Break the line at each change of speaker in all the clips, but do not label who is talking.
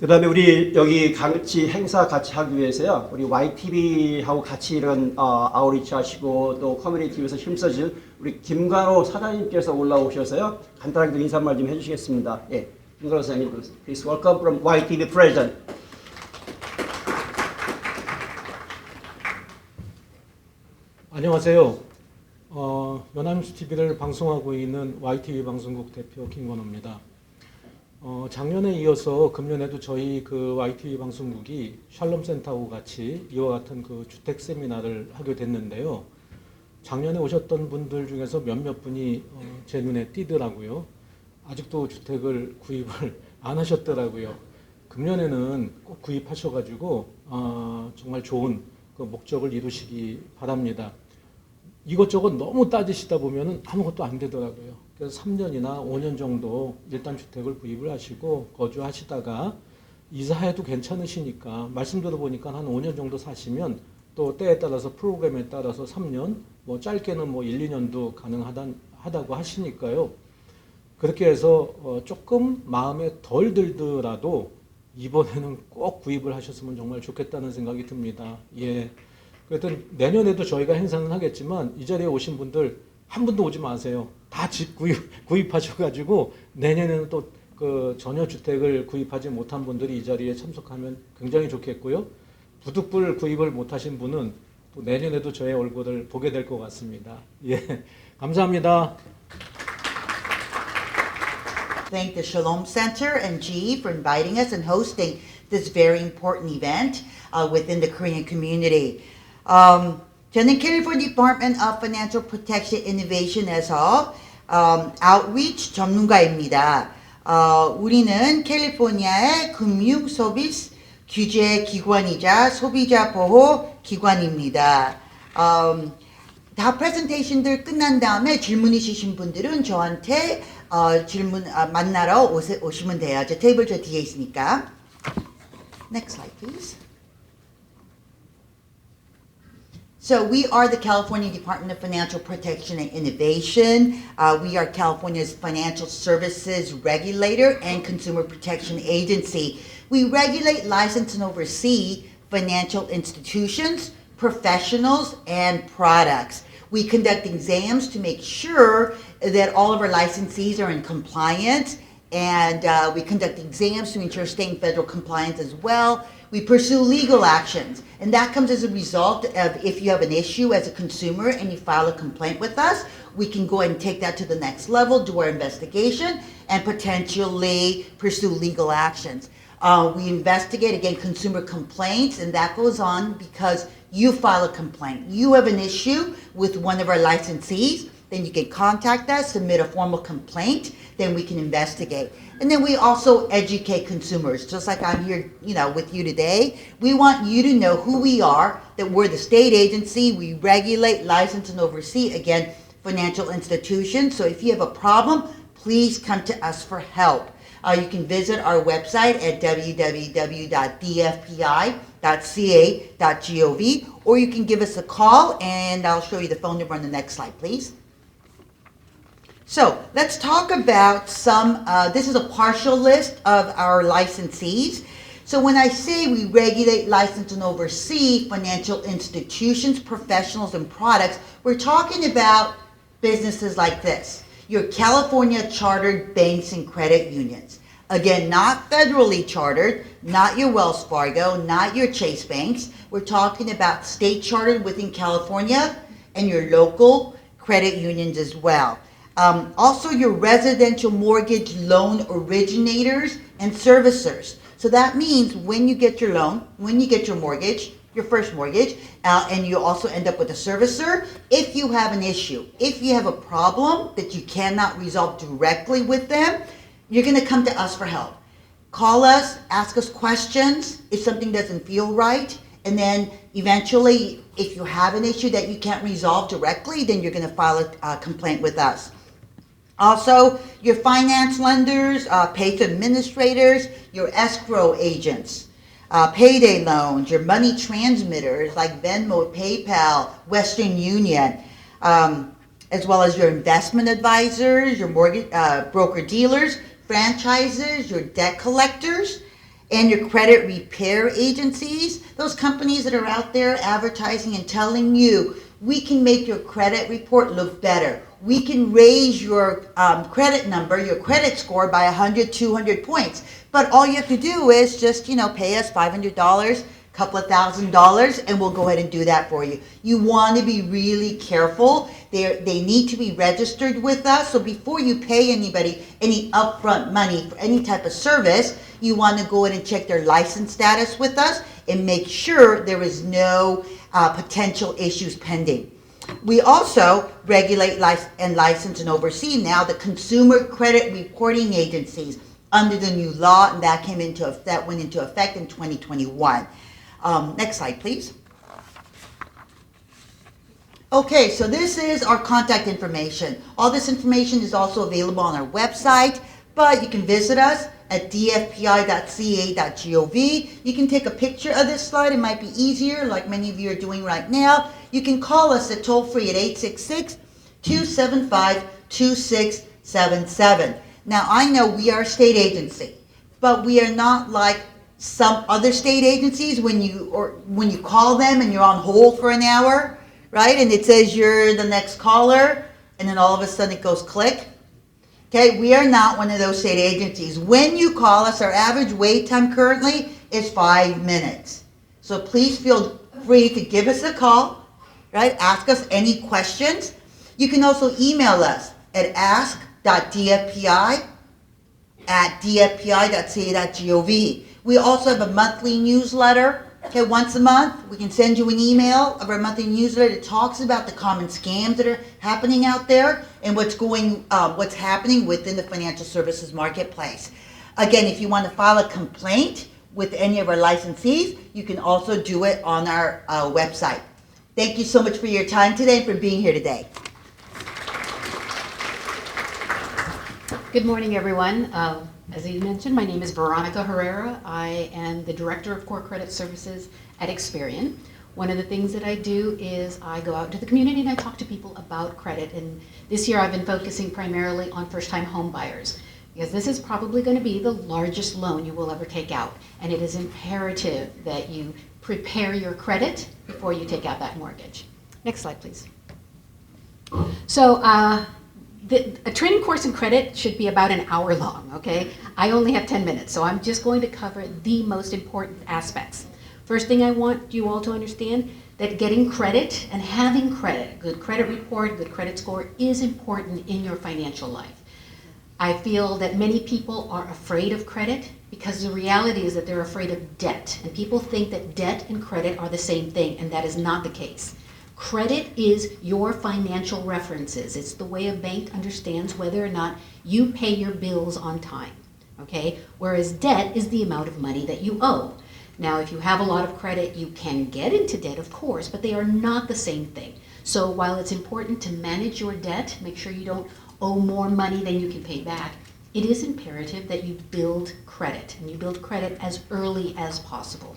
그다음에 우리 여기 같이 행사 같이 하기 위해서요. 우리 YTV하고 같이 이런 아웃리치 하시고 또 커뮤니티에서 힘써준 우리 김관호 사장님께서 올라오셔서요. 간단하게 인사말 좀 해주시겠습니다. 예, 김관호 사장님, please welcome from YTV President.
안녕하세요. 연합뉴스 TV를 방송하고 있는 YTV 방송국 대표 김관호입니다. 작년에 이어서 금년에도 저희 그 YTV 방송국이 샬롬 센터하고 같이 이와 같은 그 주택 세미나를 하게 됐는데요. 작년에 오셨던 분들 중에서 몇몇 분이 제 눈에 띄더라고요. 아직도 주택을 구입을 안 하셨더라고요. 금년에는 꼭 구입하셔가지고 정말 좋은 그 목적을 이루시기 바랍니다. 이것저것 너무 따지시다 보면 아무것도 안 되더라고요. 그래서 3년이나 5년 정도 일단 주택을 구입을 하시고 거주하시다가 이사해도 괜찮으시니까 말씀 들어보니까 한 5년 정도 사시면 또 때에 따라서 프로그램에 따라서 3년, 뭐 짧게는 뭐 1, 2년도 가능하다고 하시니까요. 그렇게 해서 조금 마음에 덜 들더라도 이번에는 꼭 구입을 하셨으면 정말 좋겠다는 생각이 듭니다. 예. 그랬더니 내년에도 저희가 행사는 하겠지만 이 자리에 오신 분들 한 분도 오지 마세요. 다 집 구입하셔가지고 내년에는 또 그 전혀 주택을 구입하지 못한 분들이 이 자리에 참석하면 굉장히 좋겠고요. 부득불 구입을 못하신 분은 또 내년에도 저의 얼굴을 보게 될 것 같습니다. 예, 감사합니다.
Thank the Shalom Center and GE for inviting us and hosting this very important event within the Korean community. 저는 California Department of Financial Protection Innovation에서 Outreach 전문가입니다. 우리는 캘리포니아의 금융 서비스 규제 기관이자 소비자 보호 기관입니다. 다 프레젠테이션들 끝난 다음에 질문 있으신 분들은 저한테 질문 만나러 오시면 돼요. 제 테이블 저 뒤에 있으니까. Next slide, please. So we are the California Department of Financial Protection and Innovation. We are California's financial services regulator and consumer protection agency. We regulate, license, and oversee financial institutions, professionals, and products. We conduct exams to make sure that all of our licensees are in compliance, and we conduct exams to ensure state and federal compliance as well. We pursue legal actions, and that comes as a result of if you have an issue as a consumer and you file a complaint with us, we can go ahead and take that to the next level, do our investigation, and potentially pursue legal actions. We investigate, again, consumer complaints, and that goes on because you file a complaint. You have an issue with one of our licensees, then you can contact us, submit a formal complaint, then we can investigate. And then we also educate consumers, just like I'm here, with you today. We want you to know who we are, that we're the state agency, we regulate, license, and oversee, again, financial institutions. So if you have a problem, please come to us for help. You can visit our website at www.dfpi.ca.gov, or you can give us a call, and I'll show you the phone number on the next slide, please. So let's talk about this is a partial list of our licensees. So when I say we regulate, license, and oversee financial institutions, professionals, and products, we're talking about businesses like this. Your California chartered banks and credit unions. Again, not federally chartered, not your Wells Fargo, not your Chase banks. We're talking about state chartered within California and your local credit unions as well. Also your residential mortgage loan originators and servicers. So that means when you get your loan, when you get your mortgage, your first mortgage, and you also end up with a servicer, if you have an issue, if you have a problem that you cannot resolve directly with them, you're going to come to us for help. Call us, ask us questions if something doesn't feel right, and then eventually, if you have an issue that you can't resolve directly, then you're going to file a complaint with us. Also, your finance lenders, pay administrators, your escrow agents, payday loans, your money transmitters like Venmo, PayPal, Western Union, as well as your investment advisors, your mortgage broker dealers, franchises, your debt collectors, and your credit repair agencies, those companies that are out there advertising and telling you, we can make your credit report look better. We can raise your credit number, your credit score by 100, 200 points. But all you have to do is just, pay us $500, couple of $1,000, and we'll go ahead and do that for you. You want to be really careful. They need to be registered with us. So before you pay anybody any upfront money for any type of service, you want to go in and check their license status with us and make sure there is no potential issues pending. We also regulate and license and oversee now the consumer credit reporting agencies under the new law, and that went into effect in 2021. Next slide, please. Okay, so this is our contact information. All this information is also available on our website, but you can visit us at dfpi.ca.gov. You can take a picture of this slide. It might be easier, like many of you are doing right now. You can call us at toll-free at 866-275-2677. Now, I know we are a state agency, but we are not like some other state agencies when you call them and you're on hold for an hour, right? And it says you're the next caller, and then all of a sudden it goes click. Okay, we are not one of those state agencies. When you call us, our average wait time currently is 5 minutes. So please feel free to give us a call, right? Ask us any questions. You can also email us at ask.dfpi@dfpi.ca.gov. We also have a monthly newsletter. Okay, once a month, we can send you an email of our monthly newsletter that talks about the common scams that are happening out there and what's happening within the financial services marketplace. Again, if you want to file a complaint with any of our licensees, you can also do it on our website. Thank you so much for your time today and for being here today.
Good morning, everyone. As you mentioned, my name is Veronica Herrera. I am the Director of Core Credit Services at Experian. One of the things that I do is I go out to the community and I talk to people about credit. And this year I've been focusing primarily on first-time home buyers, because this is probably going to be the largest loan you will ever take out. And it is imperative that you prepare your credit before you take out that mortgage. Next slide, please. So, a training course in credit should be about an hour long, okay? I only have 10 minutes, so I'm just going to cover the most important aspects. First thing I want you all to understand, that getting credit and having credit, good credit report, good credit score, is important in your financial life. I feel that many people are afraid of credit because the reality is that they're afraid of debt. And people think that debt and credit are the same thing, and that is not the case. Credit is your financial references. It's the way a bank understands whether or not you pay your bills on time, okay? Whereas debt is the amount of money that you owe. Now, if you have a lot of credit, you can get into debt, of course, but they are not the same thing. So while it's important to manage your debt, make sure you don't owe more money than you can pay back, it is imperative that you build credit, and you build credit as early as possible.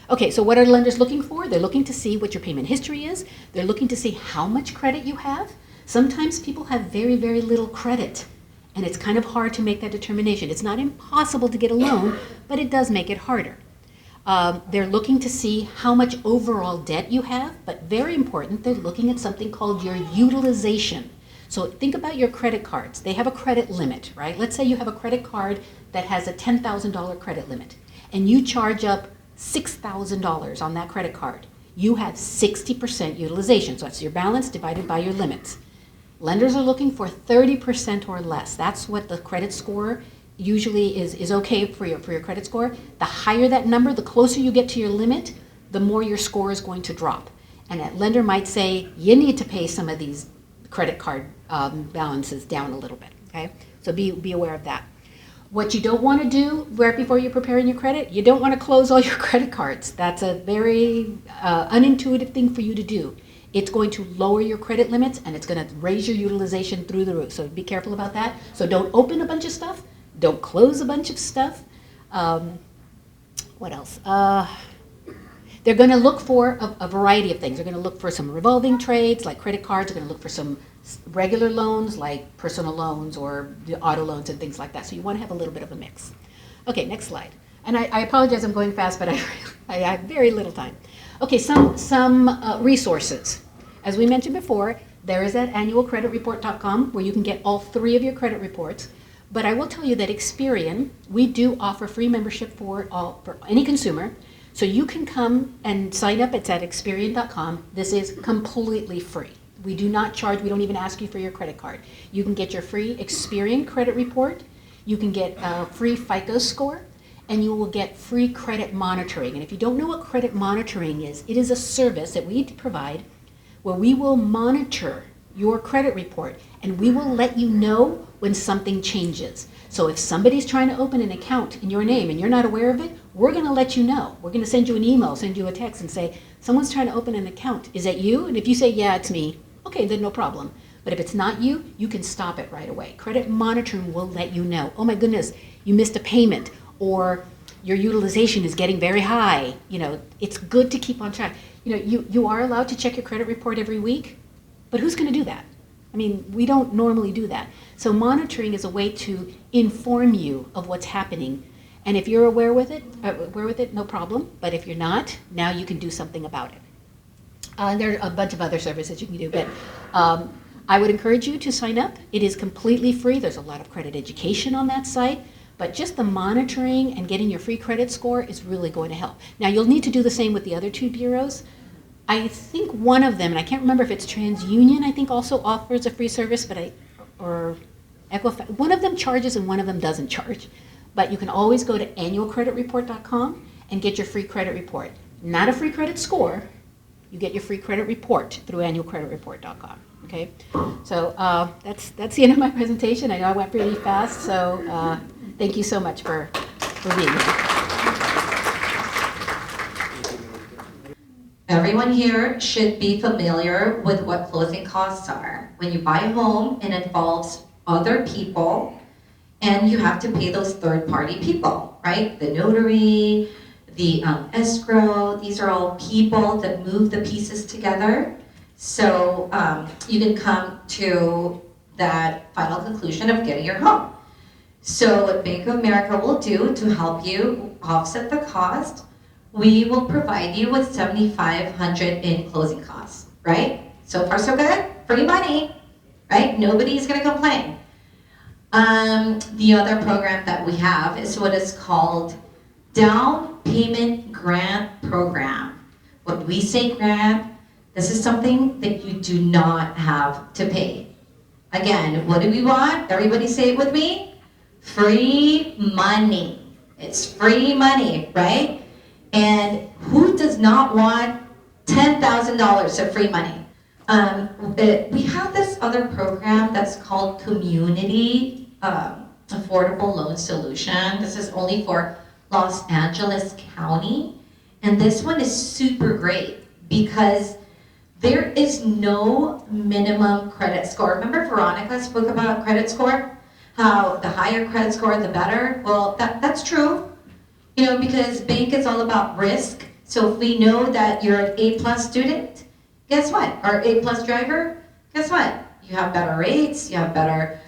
Okay, so what are lenders looking for? They're looking to see what your payment history is. They're looking to see how much credit you have. Sometimes people have very, very little credit, and it's kind of hard to make that determination. It's not impossible to get a loan, but it does make it harder. They're looking to see how much overall debt you have, but very important, they're looking at something called your utilization. So think about your credit cards. They have a credit limit, right? Let's say you have a credit card that has a $10,000 credit limit, and you charge up $6,000 on that credit card. You have 60% utilization. So that's your balance divided by your limits. Lenders are looking for 30% or less. That's what the credit score usually is okay for your credit score. The higher that number, the closer you get to your limit, the more your score is going to drop. And that lender might say, you need to pay some of these credit card balances down a little bit, okay? So be aware of that. What you don't want to do right before you're preparing your credit, you don't want to close all your credit cards. That's a very unintuitive thing for you to do. It's going to lower your credit limits and it's going to raise your utilization through the roof. So be careful about that. So don't open a bunch of stuff. Don't close a bunch of stuff. What else? They're going to look for a variety of things. They're going to look for some revolving trades like credit cards. They're going to look for some regular loans like personal loans or the auto loans and things like that. So you want to have a little bit of a mix. Okay, next slide. And I apologize, I'm going fast, but I have very little time. Okay, some resources. As we mentioned before, there is that annualcreditreport.com where you can get all 3 of your credit reports. But I will tell you that Experian, we do offer free membership for any consumer. So you can come and sign up. It's at Experian.com. This is completely free. We do not charge. We don't even ask you for your credit card. You can get your free Experian credit report. You can get a free FICO score. And you will get free credit monitoring. And if you don't know what credit monitoring is, it is a service that we provide where we will monitor your credit report and we will let you know when something changes. So if somebody's trying to open an account in your name and you're not aware of it, we're going to let you know. We're going to send you an email, send you a text and say, someone's trying to open an account. Is that you? And if you say, yeah, it's me, okay, then no problem. But if it's not you, you can stop it right away. Credit monitoring will let you know, oh my goodness, you missed a payment, or your utilization is getting very high. It's good to keep on track. You are allowed to check your credit report every week, but who's going to do that? I mean, we don't normally do that. So monitoring is a way to inform you of what's happening. And if you're aware with it, no problem. But if you're not, now you can do something about it. There are a bunch of other services you can do, but I would encourage you to sign up. It is completely free. There's a lot of credit education on that site. But just the monitoring and getting your free credit score is really going to help. Now, you'll need to do the same with the other 2 bureaus. I think one of them, and I can't remember if it's TransUnion, I think also offers a free service, or Equifax. One of them charges and one of them doesn't charge. But you can always go to annualcreditreport.com and get your free credit report. Not a free credit score. You get your free credit report through annualcreditreport.com. Okay, so that's the end of my presentation. I know I went really fast, so thank you so much for being here.
Everyone here should be familiar with what closing costs are. When you buy a home, it involves other people, and you have to pay those third-party people, right? The notary, the escrow, these are all people that move the pieces together. So you can come to that final conclusion of getting your home. So what Bank of America will do to help you offset the cost, we will provide you with $7,500 in closing costs, right? So far so good, free money, right? Nobody's gonna complain. The other program that we have is what is called Down Payment Grant Program. When we say grant, this is something that you do not have to pay. Again, what do we want? Everybody say it with me. Free money. It's free money, right? And who does not want $10,000 of free money? We have this other program that's called Community Affordable Loan Solution. This is only for Los Angeles County. And this one is super great because there is no minimum credit score. Remember Veronica spoke about credit score? How the higher credit score, the better? Well, that's true. Because bank is all about risk. So if we know that you're an A+ student, guess what? Or A+ driver, guess what? You have better rates, you have better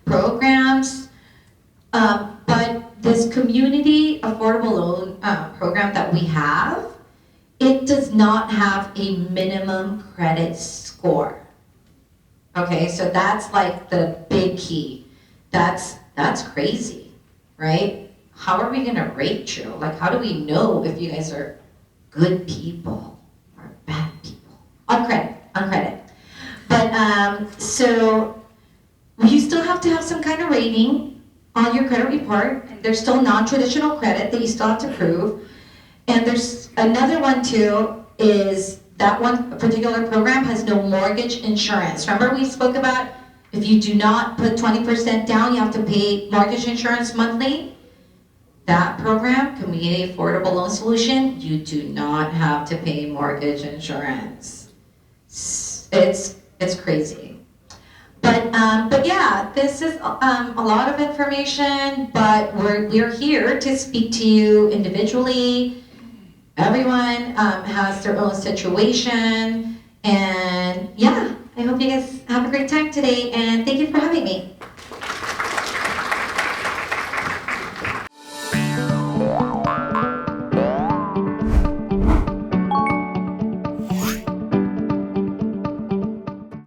programs. But this community affordable loan program that we have, it does not have a minimum credit score. Okay, so that's like the big key. That's crazy, right? How are we gonna rate you? Like, how do we know if you guys are good people or bad people? On credit. But so you still have to have some kind of rating on your credit report. There's still non-traditional credit that you still have to prove. And there's another one too, is that one particular program has no mortgage insurance. Remember we spoke about if you do not put 20% down, you have to pay mortgage insurance monthly? That program, Community Affordable Loan Solution, you do not have to pay mortgage insurance. It's crazy. But yeah, this is a lot of information, but we're here to speak to you individually Everyone has their own situation, and yeah, I hope you guys have a great time today, and thank you for having me.